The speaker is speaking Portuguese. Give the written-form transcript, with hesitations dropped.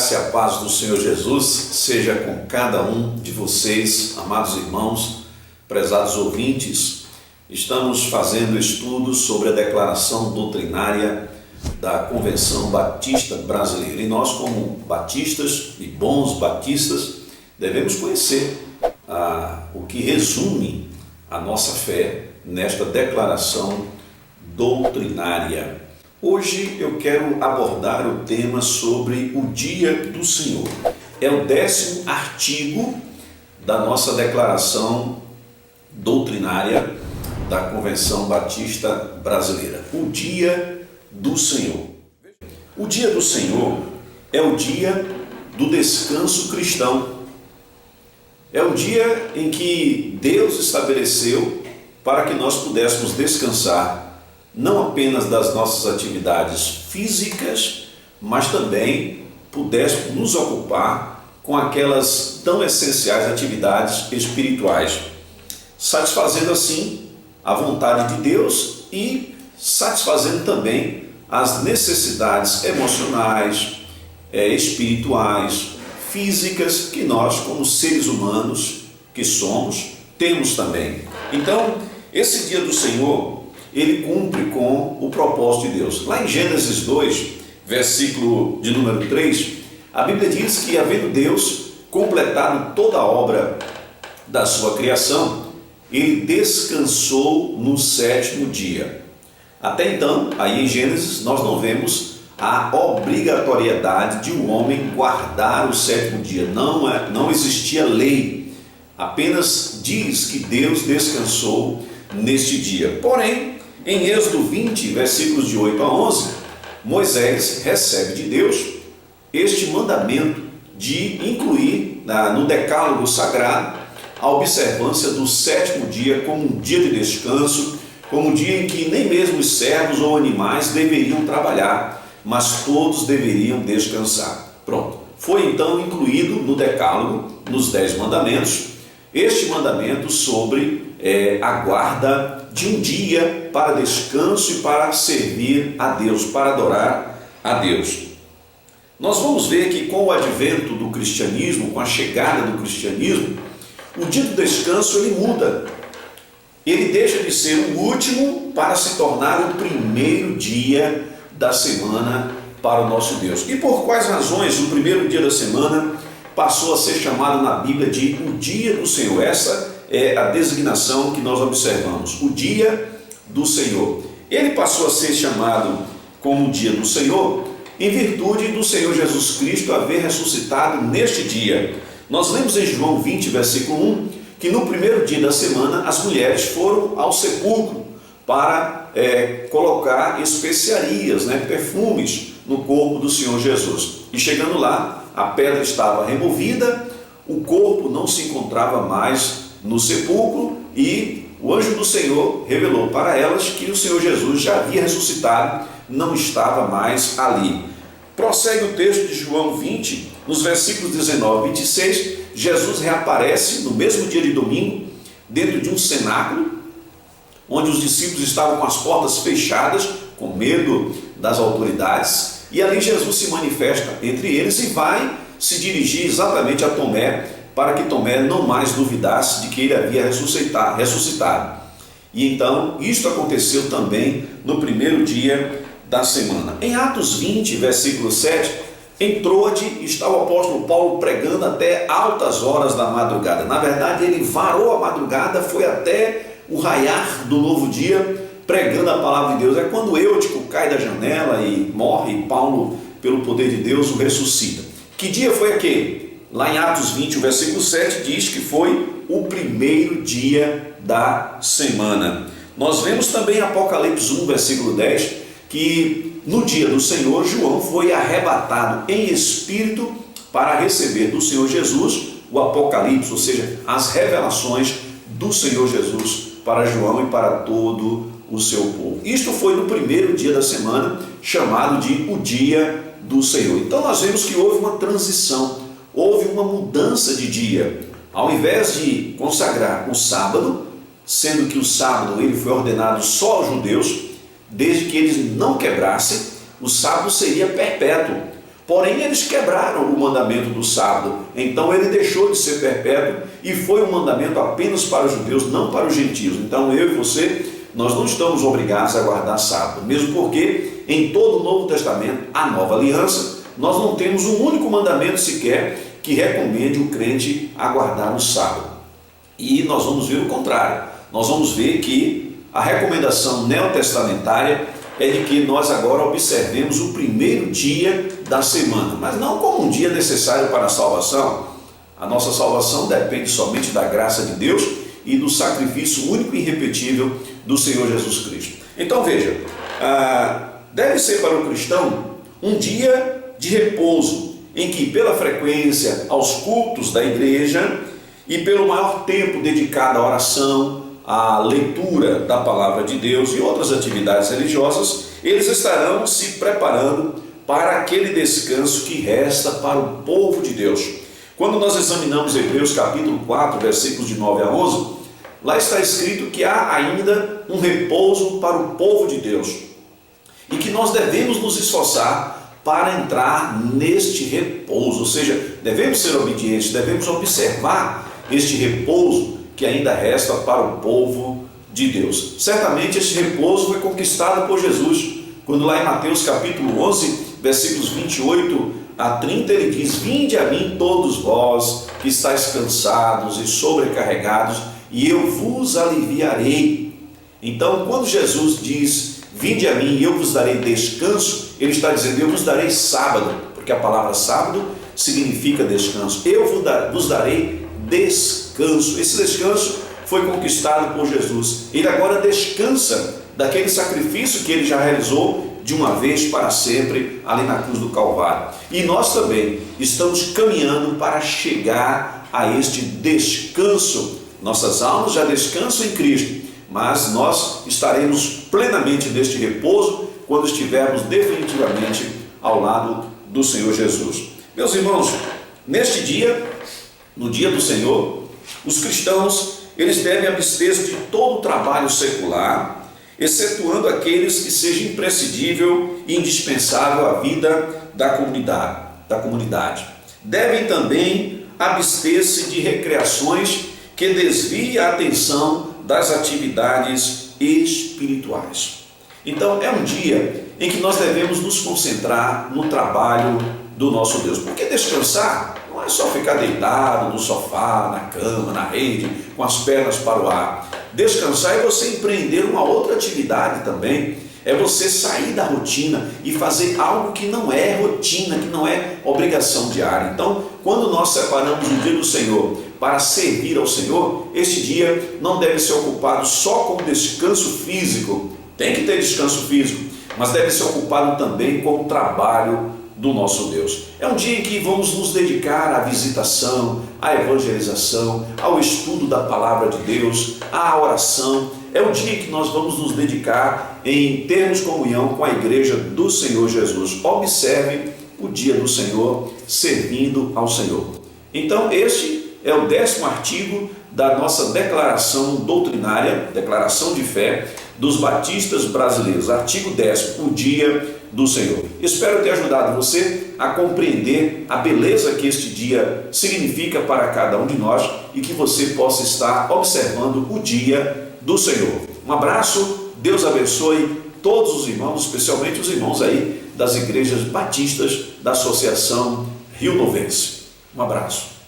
graça e a paz do Senhor Jesus seja com cada um de vocês, amados irmãos, prezados ouvintes. Estamos fazendo estudos sobre a declaração doutrinária da Convenção Batista Brasileira. E nós, como batistas e bons batistas, devemos conhecer o que resume a nossa fé nesta declaração doutrinária. Hoje eu quero abordar o tema sobre o Dia do Senhor. É o 10º artigo da nossa declaração doutrinária da Convenção Batista Brasileira. O Dia do Senhor. O Dia do Senhor é o dia do descanso cristão. É um dia em que Deus estabeleceu para que nós pudéssemos descansar não apenas das nossas atividades físicas, mas também pudéssemos nos ocupar com aquelas tão essenciais atividades espirituais, satisfazendo assim a vontade de Deus e satisfazendo também as necessidades emocionais, espirituais, físicas que nós, como seres humanos que somos, temos também. Então, esse Dia do Senhor, ele cumpre com o propósito de Deus. Lá em Gênesis 2, versículo de número 3, a Bíblia diz que, havendo Deus completado toda a obra da sua criação, ele descansou no 7º dia. Até então, aí em Gênesis, nós não vemos a obrigatoriedade de um homem guardar o 7º dia. Não existia lei, apenas diz que Deus descansou neste dia. Porém, em Êxodo 20, versículos de 8 a 11, Moisés recebe de Deus este mandamento de incluir no decálogo sagrado a observância do 7º dia como um dia de descanso, como um dia em que nem mesmo os servos ou animais deveriam trabalhar, mas todos deveriam descansar. Pronto. Foi então incluído no decálogo, nos 10 mandamentos, este mandamento sobre a guarda de um dia para descanso e para servir a Deus, para adorar a Deus. Nós vamos ver que com o advento do cristianismo, com a chegada do cristianismo, o dia do descanso ele muda. Ele deixa de ser o último para se tornar o primeiro dia da semana para o nosso Deus. E por quais razões o primeiro dia da semana passou a ser chamado na Bíblia de o Dia do Senhor? Essa é a designação que nós observamos, o Dia do Senhor. Ele passou a ser chamado como o Dia do Senhor em virtude do Senhor Jesus Cristo haver ressuscitado neste dia. Nós lemos em João 20, versículo 1, que no primeiro dia da semana as mulheres foram ao sepulcro para colocar especiarias, perfumes no corpo do Senhor Jesus. E chegando lá, a pedra estava removida, o corpo não se encontrava mais no sepulcro e o anjo do Senhor revelou para elas que o Senhor Jesus já havia ressuscitado, não estava mais ali. Prossegue o texto de João 20, nos versículos 19 e 26, Jesus reaparece no mesmo dia de domingo, dentro de um cenáculo, onde os discípulos estavam com as portas fechadas, com medo das autoridades, e ali Jesus se manifesta entre eles e vai se dirigir exatamente a Tomé, para que Tomé não mais duvidasse de que ele havia ressuscitado. E então, isto aconteceu também no primeiro dia da semana. Em Atos 20, versículo 7, em Troade está o apóstolo Paulo pregando até altas horas da madrugada. Na verdade, ele varou a madrugada, foi até o raiar do novo dia, pregando a palavra de Deus. É quando Eutico cai da janela e morre, e Paulo, pelo poder de Deus, o ressuscita. Que dia foi aquele? Lá em Atos 20, o versículo 7, diz que foi o primeiro dia da semana. Nós vemos também em Apocalipse 1, versículo 10, que no dia do Senhor, João foi arrebatado em espírito para receber do Senhor Jesus o Apocalipse, ou seja, as revelações do Senhor Jesus para João e para todo o seu povo. Isto foi no primeiro dia da semana, chamado de o Dia do Senhor. Então nós vemos que houve uma transição, houve uma mudança de dia. Ao invés de consagrar o sábado, sendo que o sábado ele foi ordenado só aos judeus, desde que eles não quebrassem, o sábado seria perpétuo. Porém, eles quebraram o mandamento do sábado. Então, ele deixou de ser perpétuo e foi um mandamento apenas para os judeus, não para os gentios. Então, eu e você, nós não estamos obrigados a guardar sábado, mesmo porque em todo o Novo Testamento, a Nova Aliança, nós não temos um único mandamento sequer que recomende o crente a guardar o sábado. E nós vamos ver o contrário. Nós vamos ver que a recomendação neotestamentária é de que nós agora observemos o primeiro dia da semana, mas não como um dia necessário para a salvação. A nossa salvação depende somente da graça de Deus e do sacrifício único e irrepetível do Senhor Jesus Cristo. Então veja, deve ser para o cristão um dia de repouso, em que pela frequência aos cultos da igreja e pelo maior tempo dedicado à oração, à leitura da palavra de Deus e outras atividades religiosas, eles estarão se preparando para aquele descanso que resta para o povo de Deus. Quando nós examinamos Hebreus capítulo 4, versículos de 9 a 11, lá está escrito que há ainda um repouso para o povo de Deus e que nós devemos nos esforçar para entrar neste repouso, ou seja, devemos ser obedientes, devemos observar este repouso que ainda resta para o povo de Deus. Certamente este repouso foi conquistado por Jesus, quando lá em Mateus capítulo 11, versículos 28 a 30, ele diz: vinde a mim todos vós que estáis cansados e sobrecarregados, e eu vos aliviarei. Então, quando Jesus diz: vinde a mim e eu vos darei descanso, ele está dizendo: eu vos darei sábado, porque a palavra sábado significa descanso. Eu vos darei descanso. Esse descanso foi conquistado por Jesus. Ele agora descansa daquele sacrifício que ele já realizou de uma vez para sempre ali na cruz do Calvário. E nós também estamos caminhando para chegar a este descanso. Nossas almas já descansam em Cristo, mas nós estaremos plenamente neste repouso quando estivermos definitivamente ao lado do Senhor Jesus. Meus irmãos, neste dia, no dia do Senhor, os cristãos, eles devem abster-se de todo o trabalho secular, excetuando aqueles que seja imprescindível e indispensável à vida da comunidade. Devem também abster-se de recreações que desviem a atenção das atividades espirituais. Então, é um dia em que nós devemos nos concentrar no trabalho do nosso Deus, porque descansar não é só ficar deitado no sofá, na cama, na rede, com as pernas para o ar. Descansar é você empreender uma outra atividade também, é você sair da rotina e fazer algo que não é rotina, que não é obrigação diária. Então, quando nós separamos o dia do Senhor para servir ao Senhor, este dia não deve ser ocupado só com descanso físico, tem que ter descanso físico, mas deve ser ocupado também com o trabalho do nosso Deus. É um dia em que vamos nos dedicar à visitação, à evangelização, ao estudo da palavra de Deus, à oração. É o dia em que nós vamos nos dedicar em termos comunhão com a igreja do Senhor Jesus. Observe o dia do Senhor, servindo ao Senhor. Então, este é o 10º artigo da nossa declaração doutrinária, declaração de fé dos batistas brasileiros. Artigo 10º, o dia do Senhor. Espero ter ajudado você a compreender a beleza que este dia significa para cada um de nós e que você possa estar observando o dia do Senhor. Um abraço, Deus abençoe todos os irmãos, especialmente os irmãos aí das igrejas batistas da Associação Rio Novense. Um abraço.